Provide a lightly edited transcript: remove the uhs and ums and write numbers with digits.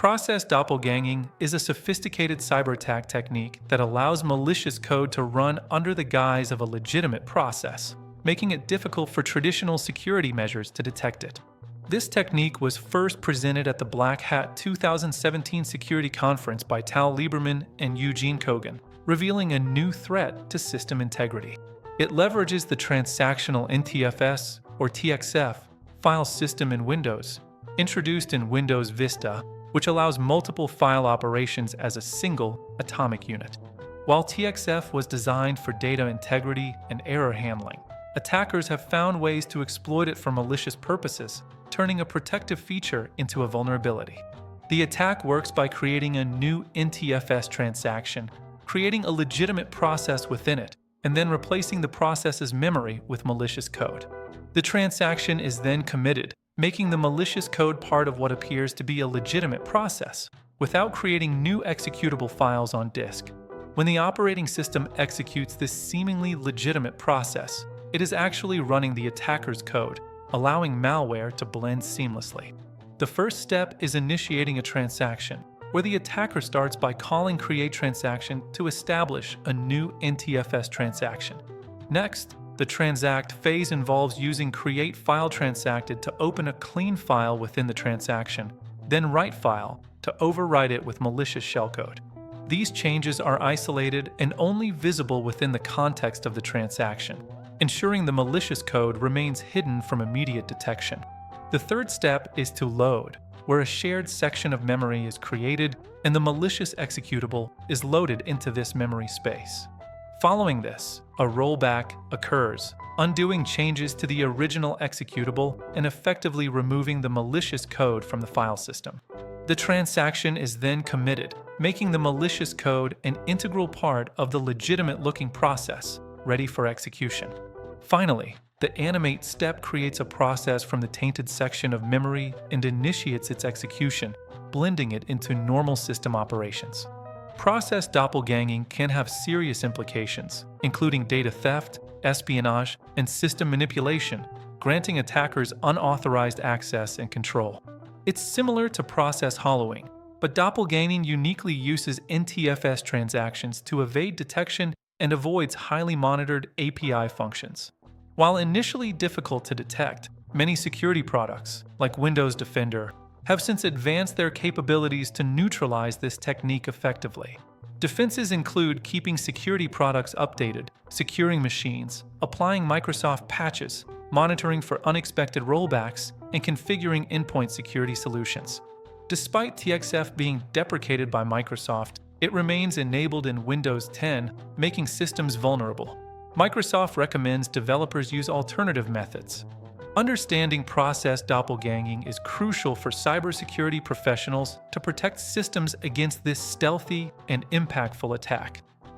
Process doppelgänging is a sophisticated cyber attack technique that allows malicious code to run under the guise of a legitimate process, making it difficult for traditional security measures to detect it. This technique was first presented at the Black Hat 2017 Security Conference by Tal Lieberman and Eugene Kogan, revealing a new threat to system integrity. It leverages the transactional NTFS, or TXF, file system in Windows, introduced in Windows Vista, which allows multiple file operations as a single atomic unit. While TXF was designed for data integrity and error handling, attackers have found ways to exploit it for malicious purposes, turning a protective feature into a vulnerability. The attack works by creating a new NTFS transaction, creating a legitimate process within it, and then replacing the process's memory with malicious code. The transaction is then committed, making the malicious code part of what appears to be a legitimate process, without creating new executable files on disk. When the operating system executes this seemingly legitimate process, it is actually running the attacker's code, allowing malware to blend seamlessly. The first step is initiating a transaction, where the attacker starts by calling create transaction to establish a new NTFS transaction. Next, the transact phase involves using create file transacted to open a clean file within the transaction, then write file to overwrite it with malicious shellcode. These changes are isolated and only visible within the context of the transaction, ensuring the malicious code remains hidden from immediate detection. The third step is to load, where a shared section of memory is created and the malicious executable is loaded into this memory space. Following this, a rollback occurs, undoing changes to the original executable and effectively removing the malicious code from the file system. The transaction is then committed, making the malicious code an integral part of the legitimate-looking process, ready for execution. Finally, the animate step creates a process from the tainted section of memory and initiates its execution, blending it into normal system operations. Process doppelganging can have serious implications, including data theft, espionage, and system manipulation, granting attackers unauthorized access and control. It's similar to process hollowing, but doppelganging uniquely uses NTFS transactions to evade detection and avoids highly monitored API functions. While initially difficult to detect, many security products, like Windows Defender, have since advanced their capabilities to neutralize this technique effectively. Defenses include keeping security products updated, securing machines, applying Microsoft patches, monitoring for unexpected rollbacks, and configuring endpoint security solutions. Despite TXF being deprecated by Microsoft, it remains enabled in Windows 10, making systems vulnerable. Microsoft recommends developers use alternative methods. Understanding process doppelganging is crucial for cybersecurity professionals to protect systems against this stealthy and impactful attack.